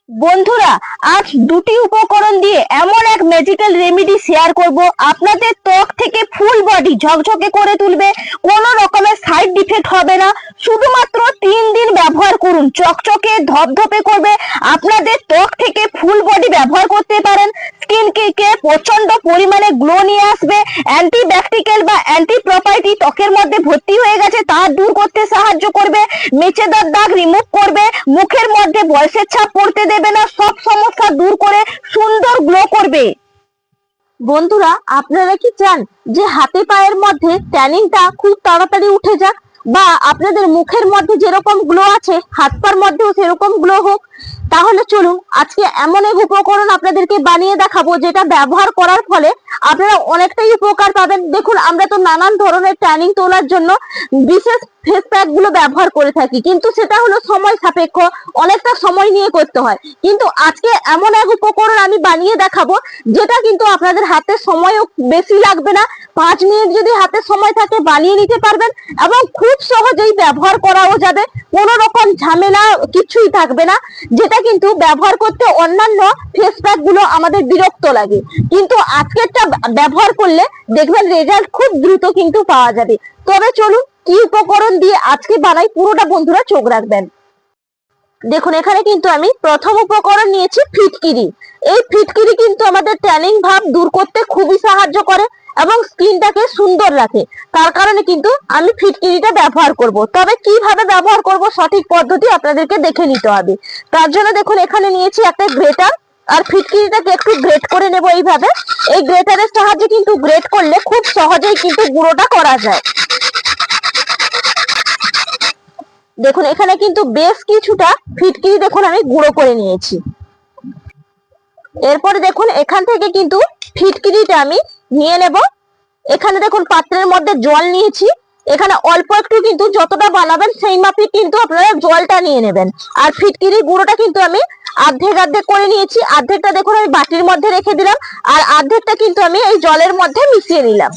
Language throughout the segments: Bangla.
বন্ধুরা, আজ দুটি উপকরণ দিয়ে এমন এক ম্যাজিক্যাল রেমেডি শেয়ার করব আপনাদের ত্বক থেকে ফুল বডি ঝকঝকে করে তুলবে। কোনো রকমের সাইড ইফেক্ট হবে না। শুধুমাত্র 3 দিন ব্যবহার করুন, চকচকে ধপধপে করবে। আপনাদের ত্বক থেকে ফুল বডি ব্যবহার করতে পারেন। স্কিনকে প্রচন্ড পরিমাণে গ্লো নিয়ে আসবে। অ্যান্টি ব্যাকটেরিয়াল বা অ্যান্টি প্রপার্টি ত্বকের মধ্যে ভর্তি হয়ে গেছে তা দূর করতে সাহায্য করবে। মেচেদার দাগ রিমুভ করবে। মুখের মধ্যে বয়সের ছাপ পড়তে দেবে না। সব সমস্যা দূর করে সুন্দর গ্লো করবে। বন্ধুরা, আপনারা কি চান যে হাতে পায়ের মধ্যে ট্যানিংটা খুব তাড়াতাড়ি উঠে যাক, বা আপনাদের মুখের মধ্যে যেরকম গ্লো আছে হাত পার মধ্যেও সেরকম গ্লো হোক? তাহলে চলুন আজকে এমন এক উপকরণ আপনাদেরকে বানিয়ে দেখাবো যেটা ব্যবহার করার ফলে আপনারা অনেকটাই উপকার পাবেন। দেখুন, আমরা তো নানান ধরনের ট্যানিং তোলার জন্য বিশেষ ফেস প্যাক গুলো ব্যবহার করে থাকি, কিন্তু সেটা হলো সময় সাপেক্ষ, অনেকটা সময় নিয়ে করতে হয়। কিন্তু আজকে এমন এক উপকরণ আমি বানিয়ে দেখাবো যেটা কিন্তু আপনাদের হাতে সময়ও বেশি লাগবে না। 5 মিনিট যদি হাতে সময় থাকে বানিয়ে নিতে পারবেন, এবং খুব সহজেই ব্যবহার করাও যাবে। কোনো রকম ঝামেলা কিছুই থাকবে না, যেটা কিন্তু ব্যবহার করতে অন্যান্য ফেস প্যাক গুলো আমাদের বিরক্ত লাগে। কিন্তু আজকেরটা ব্যবহার করলে দেখবেন রেজাল্ট খুব দ্রুত কিন্তু পাওয়া যাবে। তবে চলুন কি উপকরণ দিয়ে আজকে বানাই, পুরোটা বন্ধুরা চোখ রাখবেন। দেখুন, এখানে কিন্তু আমি প্রথম উপকরণ নিয়েছি ফিটকিরি। এই ফিটকিরি কিন্তু আমাদের ট্যানিং ভাব দূর করতে খুবই সাহায্য করে এবং স্কিনটাকে সুন্দর রাখে। তার কারণে কিন্তু আমি ফিটকিরিটা ব্যবহার করব। তবে কিভাবে ব্যবহার করব সঠিক পদ্ধতি আপনাদেরকে দেখে নিতে হবে। তার জন্য দেখুন, এখানে নিয়েছি একটা গ্রেটার, আর ফিটকিরিটাকে একটু গ্রেট করে নেব এইভাবে। এই গ্রেটারের সাহায্যে কিন্তু গ্রেট করলে খুব সহজেই কিন্তু গুঁড়োটা করা যায়। দেখুন, এখানে কিন্তু বেশ কিছুটা ফিটকিরি দেখুন আমি গুঁড়ো করে নিয়েছি। এরপরে দেখুন, এখান থেকে কিন্তু ফিটকিরিটা আমি নিয়ে নেব। এখানে দেখুন পাত্রের মধ্যে জল নিয়েছি। এখানে অল্প একটু কিন্তু যতটা বানাবেন সেই মাপে কিন্তু আপনারা জলটা নিয়ে নেবেন। আর ফিটকিরি গুঁড়োটা কিন্তু আমি অর্ধেক অর্ধেক করে নিয়েছি। অর্ধেকটা দেখুন আমি বাটির মধ্যে রেখে দিলাম, আর অর্ধেকটা কিন্তু আমি এই জলের মধ্যে মিশিয়ে নিলাম।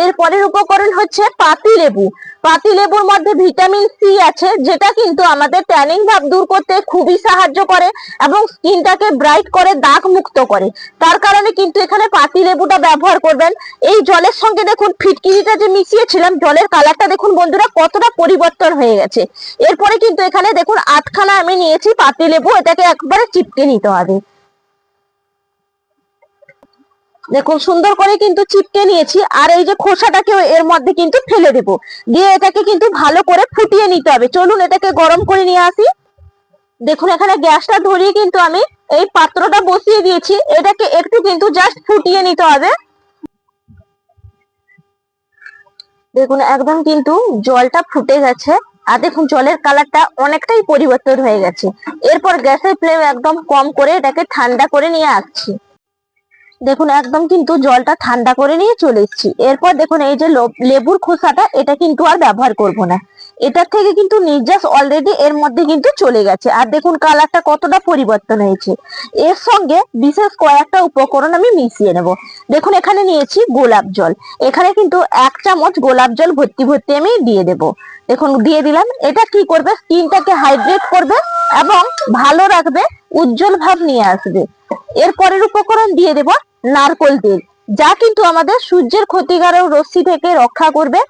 এর পরের উপকরণ হচ্ছে পাতি লেবু। পাতি লেবুর মধ্যে ভিটামিন সি আছে, যেটা কিন্তু আমাদের ট্যানিং ভাব দূর করতে খুবই সাহায্য করে এবং স্কিনটাকে ব্রাইট করে, দাগ মুক্ত করে। তার কারণে কিন্তু এখানে পাতি লেবুটা ব্যবহার করবেন। এই জলের সঙ্গে দেখুন ফিটকিরিটা যে মিশিয়েছিলাম, জলের কালারটা দেখুন বন্ধুরা কতটা পরিবর্তন হয়ে গেছে। এরপরে কিন্তু এখানে দেখুন 8খানা আমি নিয়েছি পাতি লেবু, এটাকে একবারে চিপকে নিতে হবে। দেখুন সুন্দর করে কিন্তু চিপকে নিয়েছি, আর এই যে খোসাটাকে এর মধ্যে কিন্তু ফেলে দেবো। দিয়ে এটাকে কিন্তু ভালো করে ফুটিয়ে নিতে হবে। চলুন এটাকে গরম করে নিয়ে আসি। দেখুন, এখানে গ্যাসটা ধরিয়ে কিন্তু আমি এই পাত্রটা বসিয়ে দিয়েছি। এটাকে একটু কিন্তু জাস্ট ফুটিয়ে নিতে হবে। দেখুন একদম কিন্তু জলটা ফুটে গেছে, আর দেখুন জলের কালারটা অনেকটাই পরিবর্তন হয়ে গেছে। এরপর গ্যাসের ফ্লেম একদম কম করে এটাকে ঠান্ডা করে নিয়ে আসছি। দেখুন একদম কিন্তু জলটা ঠান্ডা করে নিয়ে চলে এসেছি। এরপর দেখুন এই যে লেবুর খোসাটা, এটা কিন্তু আর ব্যবহার করব না। এটার থেকে কিন্তু নির্যাস অলরেডি এর মধ্যে কিন্তু চলে গেছে। আর দেখুন কালারটা কতটা পরিবর্তন হয়েছে। এর সঙ্গে বিশেষ কয়েকটা উপকরণ আমি মিশিয়ে নেব। দেখুন এখানে নিয়েছি গোলাপ জল। এখানে কিন্তু 1 চামচ গোলাপ জল ভর্তি ভর্তি আমি দিয়ে দেব। দেখুন দিয়ে দিলাম। এটা কি করবে, স্কিনটাকে হাইড্রেট করবে এবং ভালো রাখবে, উজ্জ্বল ভাব নিয়ে আসবে। এর পরের উপকরণ দিয়ে দেব নারকোল তেল, যা কিন্তু আমাদের সূর্যের ক্ষতিকারক রশ্মি থেকে রক্ষা করবে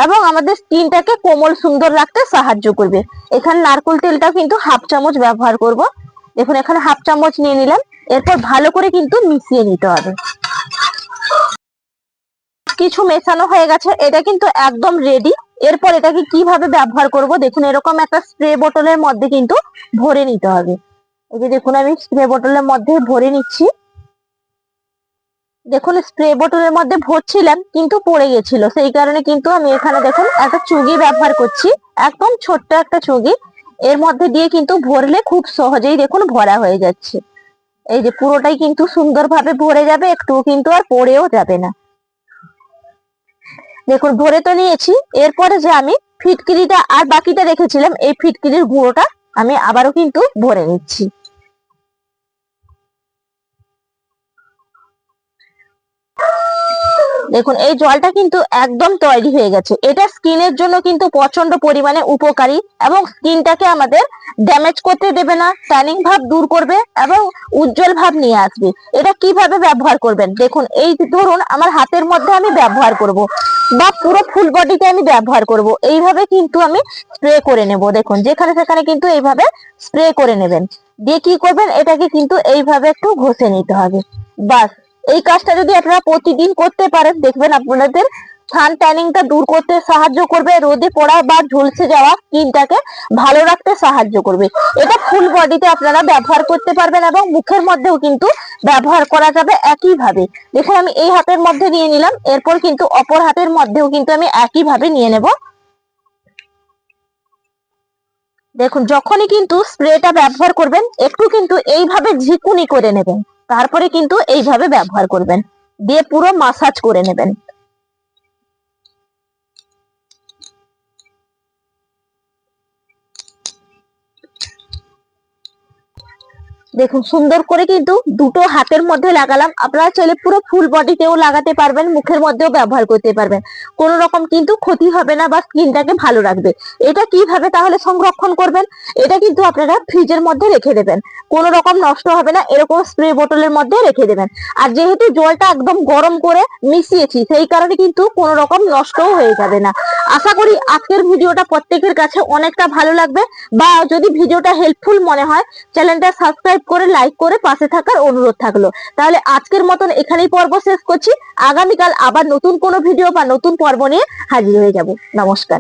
এবং আমাদের স্কিনটাকে কোমল সুন্দর রাখতে সাহায্য করবে। এখানে নারকোল তেলটা কিন্তু 1/2 চামচ ব্যবহার করব। দেখুন এখানে 1/2 চামচ নিয়ে নিলাম। এরপর ভালো করে কিন্তু মিশিয়ে নিতে হবে। কিছু মেশানো হয়ে গেছে, এটা কিন্তু একদম রেডি। এরপর এটাকে কিভাবে ব্যবহার করব, দেখুন এরকম একটা স্প্রে বোতলের মধ্যে কিন্তু ভরে নিতে হবে। এই যে দেখুন আমি স্প্রে বোতলের মধ্যে ভরে নিচ্ছি। দেখুন স্প্রে বোতলের মধ্যে ভরছিলাম কিন্তু পড়ে গেছিল, সেই কারণে কিন্তু আমি এখানে দেখুন একটা চুগি ব্যবহার করছি, একদম ছোট্ট একটা চুগি। এর মধ্যে দিয়ে কিন্তু ভরলে খুব সহজেই দেখুন ভরা হয়ে যাচ্ছে। এই যে পুরোটাই কিন্তু সুন্দরভাবে ভরে যাবে, একটুও কিন্তু আর পড়েও যাবে না। দেখুন ভরে তো নিয়েছি। এরপরে যে আমি ফিটকিরিটা আর বাকিটা রেখেছিলাম, এই ফিটকিরির গুঁড়োটা আমি আবারও কিন্তু ভরে নিচ্ছি। দেখুন এই জলটা কিন্তু একদম তৈরি হয়ে গেছে। এটা স্কিনের জন্য কিন্তু প্রচন্ড পরিমাণে উপকারী এবং স্কিনটাকে আমাদের ড্যামেজ করতে দেবে না, ট্যানিং ভাব দূর করবে এবং উজ্জ্বল ভাব নিয়ে আসবে। এটা কিভাবে ব্যবহার করবেন দেখুন, এই ধরুন আমার হাতের মধ্যে আমি ব্যবহার করব বা পুরো ফুল বডিতে আমি ব্যবহার করব, এইভাবে কিন্তু আমি স্প্রে করে নেব। দেখুন যেখানে সেখানে কিন্তু এইভাবে স্প্রে করে নেবেন, দিয়ে কি করবেন এটাকে কিন্তু এইভাবে একটু ঘষে নিতে হবে। বাস, এই কাজটা যদি আপনারা প্রতিদিন করতে পারেন দেখবেন আপনাদের সান ট্যানিংটা দূর করতে সাহায্য করবে, রোদে পড়া বা ঝলসে যাওয়া স্কিনটাকে ভালো রাখতে সাহায্য করবে। এটা ফুল বডিতে আপনারা ব্যবহার করতে পারবেন এবং মুখের মধ্যেও কিন্তু ব্যবহার করা যাবে একইভাবে। দেখুন আমি এই হাতের মধ্যে নিয়ে নিলাম, এরপর কিন্তু অপর হাতের মধ্যেও কিন্তু আমি একইভাবে নিয়ে নেব। দেখুন যখনই কিন্তু স্প্রেটা ব্যবহার করবেন একটু কিন্তু এইভাবে ঝিকুনি করে নেবেন, তারপরে কিন্তু এইভাবে ব্যবহার করবেন, দিয়ে পুরো মাসাজ করে নেবেন। দেখুন সুন্দর করে কিন্তু দুটো হাতের মধ্যে লাগালাম। আপনারা চাইলে পুরো ফুল বডিতেও লাগাতে পারবেন, মুখের মধ্যেও ব্যবহার করতে পারবেন, কোনো রকম কিন্তু ক্ষতি হবে না বা স্কিনটাকে ভালো রাখবে। এটা কিভাবে তাহলে সংরক্ষণ করবেন, এটা কিন্তু আপনারা ফ্রিজের মধ্যে রেখে দেবেন, কোনো রকম নষ্ট হবে না, এরকম স্প্রে বোতলের মধ্যে রেখে দেবেন। আর যেহেতু জলটা একদম গরম করে মিশিয়েছি সেই কারণে কিন্তু কোনো রকম নষ্টও হয়ে যাবে না। আশা করি আজকের ভিডিওটা প্রত্যেকের কাছে অনেকটা ভালো লাগবে, বা যদি ভিডিওটা হেল্পফুল মনে হয় চ্যানেলটা সাবস্ক্রাইব করে লাইক করে পাশে থাকার অনুরোধ থাকলো। তাহলে আজকের মতন এখানেই পর্ব শেষ করছি। আগামীকাল আবার নতুন কোনো ভিডিও বা নতুন পর্ব নিয়ে হাজির হয়ে যাব। নমস্কার।